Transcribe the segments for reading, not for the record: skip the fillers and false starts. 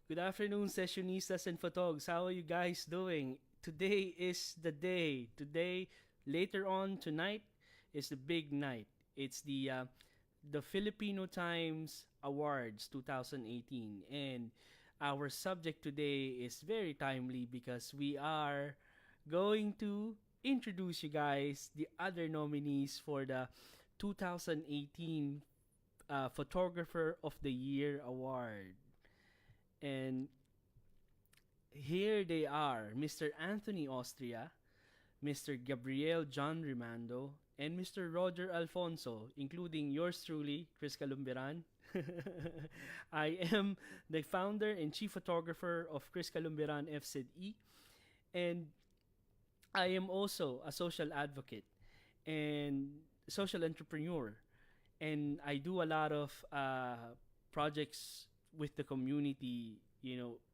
Good afternoon, sessionistas and photogs. How are you guys doing? Today is the day. Today, later on tonight, is the big night. It's the Filipino Times Awards 2018, and our subject today is very timely because we are going to introduce you guys the other nominees for the 2018 Photographer of the Year Award. And here they are, Mr. Anthony Austria, Mr. Gabriel John Rimando, and Mr. Roger Alfonso, including yours truly, Chris Calumberan. I am the founder and chief photographer of Chris Calumberan FZE, and I am also a social advocate and social entrepreneur. And I do a lot of projects with the community,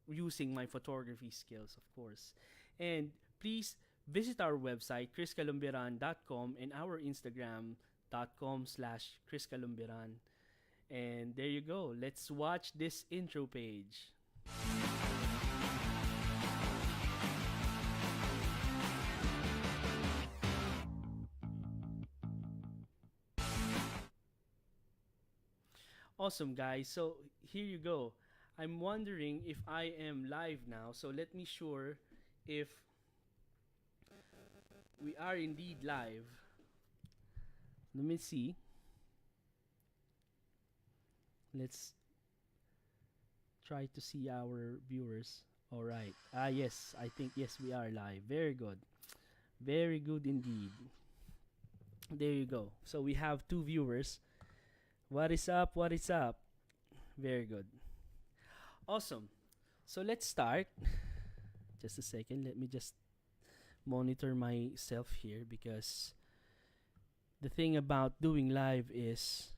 using my photography skills, of course. And please visit our website, chriscalumberan.com, and our Instagram.com/Chris Calumberan. And there you go. Let's watch this intro page. Awesome, guys. So here you go. I'm wondering if I am live now. So let me sure if we are indeed live. Let me see. Let's try to see our viewers. All right. Yes. I think yes, we are live. Very good. Very good indeed. There you go. So we have two viewers. What is up? What is up? Very good. Awesome. So let's start. Just a second. Let me just monitor myself here because the thing about doing live is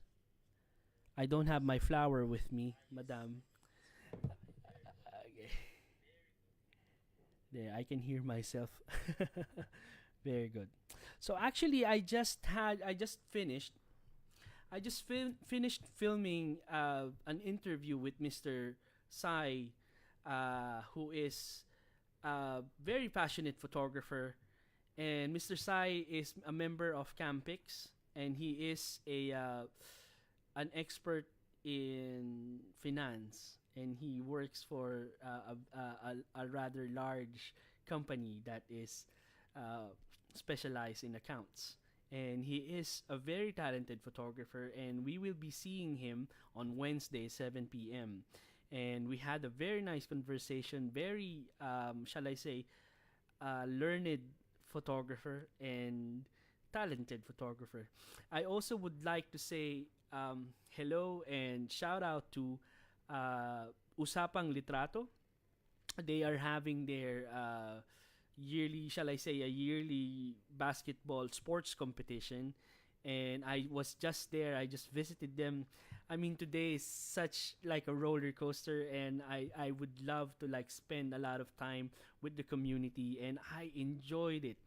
I don't have my flower with me, madam. Okay. There, I can hear myself. Very good. So actually, I just finished. Finished filming an interview with Mr. Sai, who is a very passionate photographer, and Mr. Sai is a member of Campix, and he is an expert in finance, and he works for a rather large company that is specialized in accounts. And he is a very talented photographer, and we will be seeing him on Wednesday, 7 p.m. And we had a very nice conversation, very, shall I say, learned photographer and talented photographer. I also would like to say hello and shout out to Usapang Litrato. They are having their yearly, shall I say, a yearly basketball sports competition. And I was just there. I just visited them. I mean, today is such like a roller coaster, and I would love to like spend a lot of time with the community, and I enjoyed it.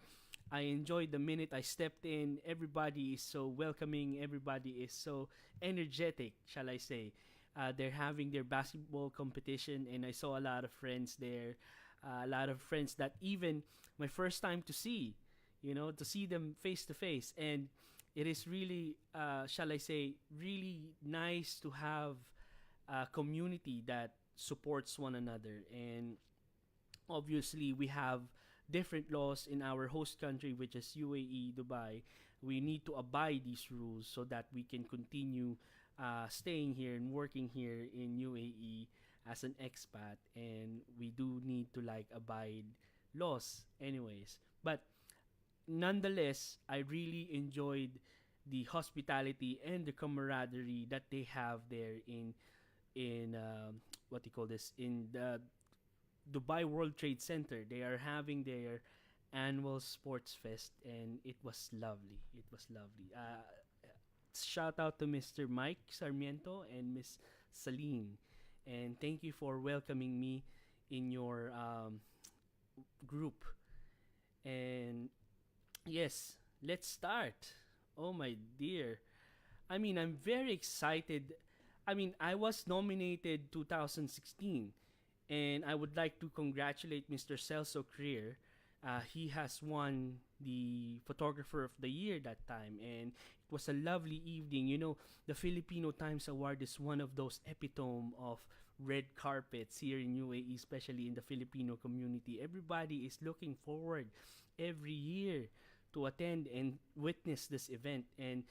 I enjoyed the minute I stepped in. Everybody is so welcoming. Everybody is so energetic, shall I say. They're having their basketball competition, and I saw a lot of friends there. A lot of friends that even my first time to see, to see them face to face. And it is really, shall I say, really nice to have a community that supports one another. And obviously, we have different laws in our host country, which is UAE, Dubai. We need to abide these rules so that we can continue staying here and working here in UAE as an expat, and we do need to like abide laws anyways. But nonetheless, I really enjoyed the hospitality and the camaraderie that they have there in what do you call this, in the Dubai World Trade Center. They are having their annual sports fest, and it was lovely. It was lovely. Shout out to Mr. Mike Sarmiento and Miss Celine, and thank you for welcoming me in your group. And yes, let's start. Oh my dear. I mean, I'm very excited. I mean, I was nominated 2016, And I would like to congratulate Mr. Celso Creer. He has won the Photographer of the Year that time, and it was a lovely evening. The Filipino Times Award is one of those epitome of red carpets here in UAE, especially in the Filipino community. Everybody is looking forward every year to attend and witness this event. And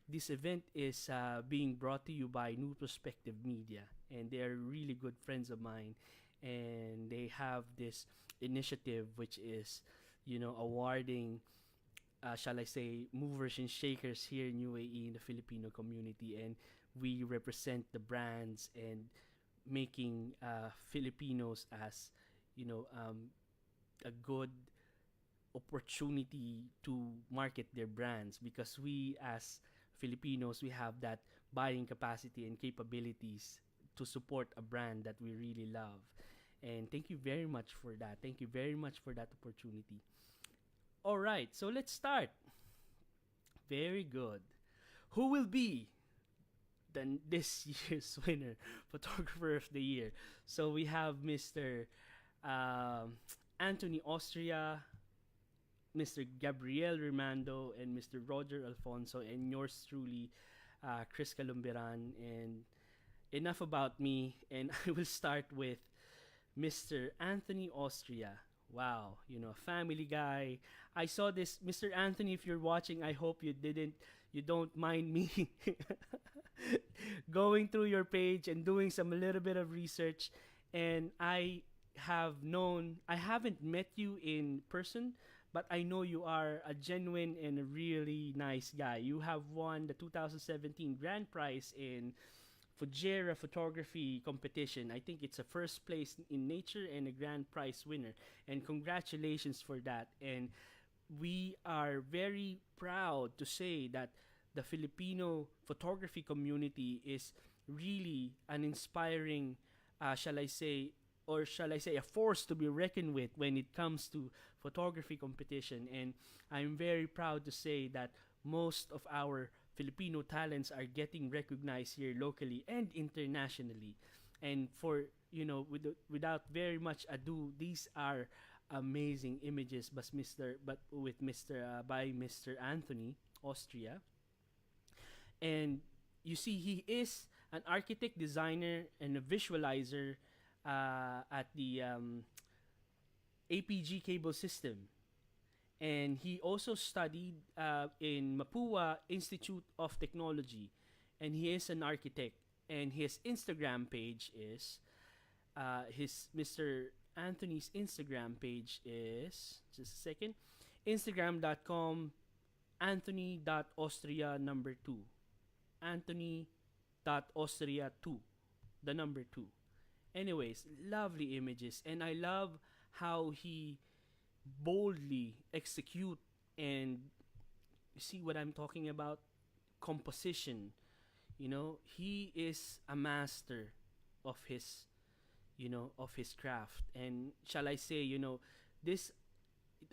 this event is being brought to you by New Perspective Media, and they are really good friends of mine. And they have this initiative, which is, awarding, shall I say, movers and shakers here in UAE in the Filipino community, and we represent the brands and making Filipinos as, a good opportunity to market their brands, because we as Filipinos, we have that buying capacity and capabilities to support a brand that we really love. And thank you very much for that. Thank you very much for that opportunity. All right, so let's start. Very good. Who will be this year's winner, Photographer of the Year? So we have Mr. Anthony Austria, Mr. Gabriel Rimando, and Mr. Roger Alfonso, and yours truly, Chris Calumberan. And enough about me, and I will start with Mr. Anthony Austria. Wow, a family guy. I saw this, Mr. Anthony. If you're watching, I hope you don't mind me going through your page and doing some a little bit of research. And I haven't met you in person, but I know you are a genuine and a really nice guy. You have won the 2017 Grand Prize in Fujairah photography competition. I think it's a first place in nature and a grand prize winner. And congratulations for that. And we are very proud to say that the Filipino photography community is really an inspiring, shall I say, a force to be reckoned with when it comes to photography competition. And I'm very proud to say that most of our Filipino talents are getting recognized here locally and internationally. And without very much ado, these are amazing images, by Mr. Anthony Austria. And you see, he is an architect, designer, and a visualizer at the APG cable system. And he also studied in Mapua Institute of Technology, and he is an architect. And his Instagram page is his Mr. Anthony's Instagram page is, just a second, Instagram.com Anthony.Austria number 2. Anthony.Austria 2. The number 2. Anyways, lovely images, and I love how he boldly execute, and you see what I'm talking about, composition. He is a master of his craft. And shall I say, this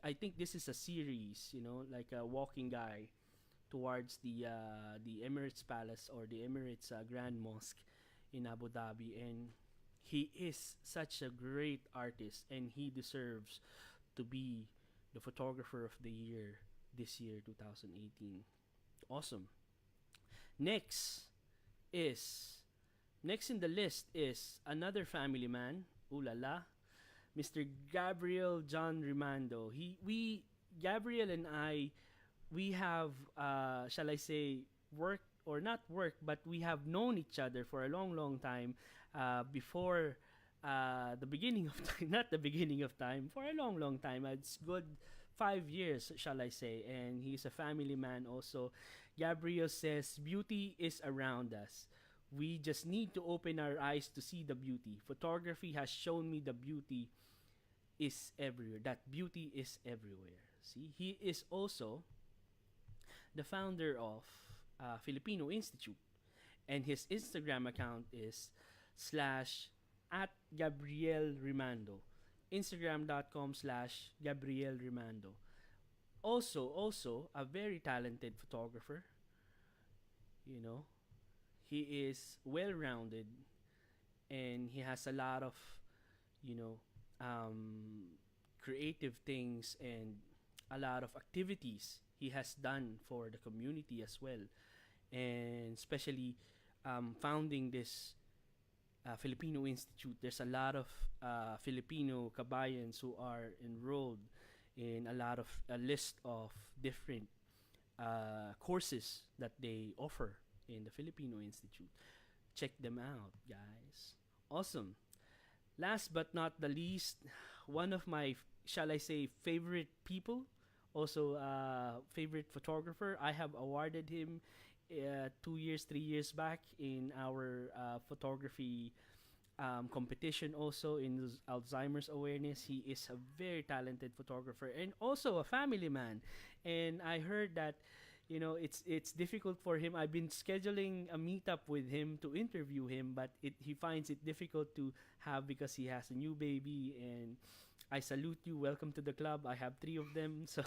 I think this is a series, like a walking guy towards the Emirates Palace, or the Emirates Grand Mosque in Abu Dhabi. And he is such a great artist, and he deserves to be the Photographer of the Year this year, 2018. Awesome. Next in the list is another family man. Ooh la la. Mr. Gabriel John Rimando. Gabriel and I, we have, shall I say, worked, or not worked, but we have known each other for a long, long time, before the beginning of time, not the beginning of time, for a long, long time. It's good 5 years, shall I say. And he's a family man also. Gabriel says, beauty is around us. We just need to open our eyes to see the beauty. Photography has shown me the beauty is everywhere. That beauty is everywhere. See, he is also the founder of Filipino Institute, and his Instagram account is /@Gabriel Rimando. Instagram.com /Gabriel Rimando. Also a very talented photographer. He is well-rounded, and he has a lot of, you know, creative things and a lot of activities he has done for the community as well, and especially founding this Filipino Institute. There's a lot of Filipino kabayans who are enrolled in a lot of a list of different courses that they offer in the Filipino Institute. Check them out, guys. Awesome. Last but not the least, one of my, shall I say, favorite people, also favorite photographer. I have awarded him 2 years, 3 years back in our photography competition, also in Alzheimer's awareness. He is a very talented photographer and also a family man. And I heard that it's difficult for him. I've been scheduling a meetup with him to interview him, but he finds it difficult to have because he has a new baby. And I salute you. Welcome to the club. I have three of them. So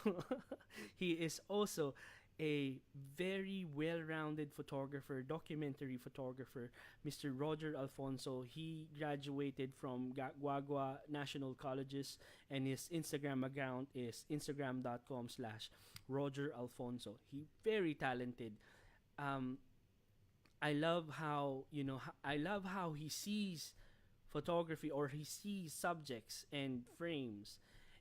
he is also a very well-rounded photographer, documentary photographer, Mr. Roger Alfonso. He graduated from Guagua National Colleges, and his Instagram account is instagram.com/Roger Alfonso. He very talented. Um, I love how I love how he sees photography, or he sees subjects and frames,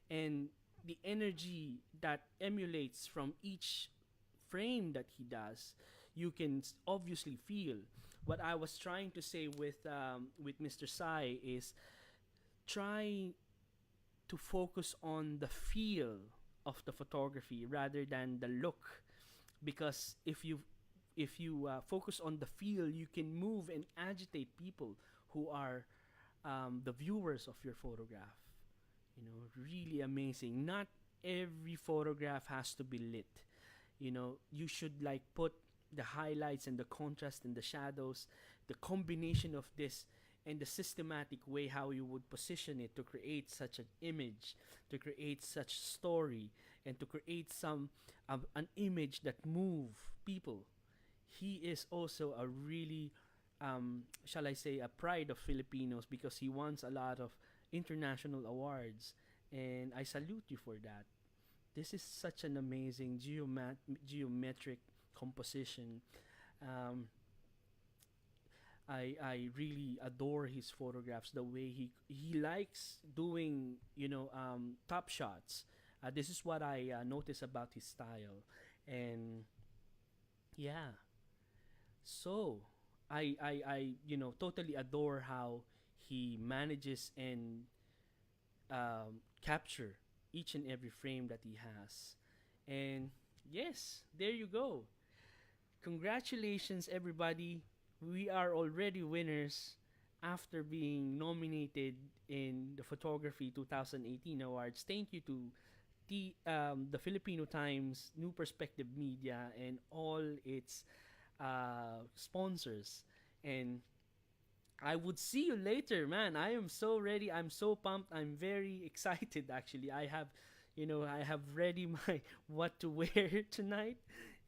and the energy that emulates from each frame that he does. You can obviously feel what I was trying to say with Mr. Sai is try to focus on the feel of the photography rather than the look, because if you focus on the feel, you can move and agitate people who are the viewers of your photograph. Really amazing. Not every photograph has to be lit. You should like put the highlights and the contrast and the shadows, the combination of this and the systematic way how you would position it to create such an image, to create such story, and to create an image that move people. He is also a really shall I say, a pride of Filipinos, because he wants a lot of international awards, and I salute you for that. This is such an amazing geometric composition. Um, I really adore his photographs. The way he likes doing top shots. This is what I notice about his style, and yeah. So I totally adore how he manages and capture each and every frame that he has. And yes, there you go. Congratulations, everybody. We are already winners after being nominated in the Photography 2018 Awards. Thank you to the Filipino Times, New Perspective Media, and all its sponsors. And I would see you later, man. I am so ready. I'm so pumped. I'm very excited. Actually, I have ready my what to wear tonight,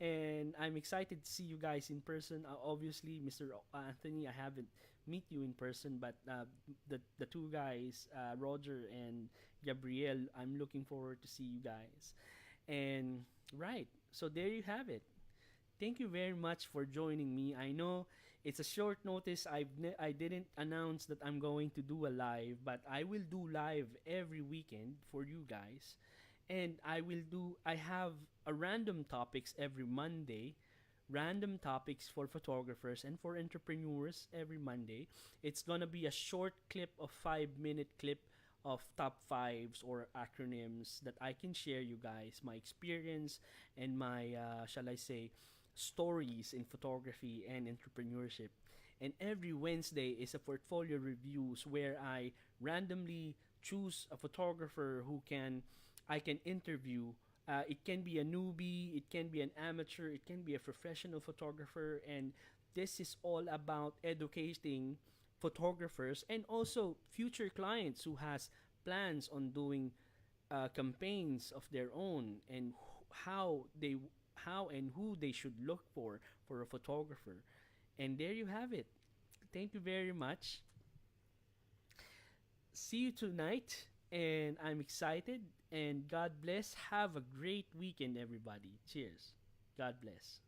and I'm excited to see you guys in person. Obviously, Mr. Anthony, I haven't meet you in person, but the two guys, Roger and Gabriel, I'm looking forward to see you guys. And right, so there you have it. Thank you very much for joining me. I know it's a short notice. I didn't announce that I'm going to do a live, but I will do live every weekend for you guys. And I have a random topics every Monday, random topics for photographers and for entrepreneurs every Monday. It's going to be a short clip of 5-minute clip of top fives or acronyms that I can share you guys my experience and my shall I say stories in photography and entrepreneurship. And every Wednesday is a portfolio reviews where I randomly choose a photographer who can I can interview. It can be a newbie, it can be an amateur, it can be a professional photographer, and this is all about educating photographers and also future clients who has plans on doing campaigns of their own, and how and who they should look for a photographer. And there you have it. Thank you very much. see you tonight, and I'm excited. And God bless. Have a great weekend, everybody. Cheers. God bless.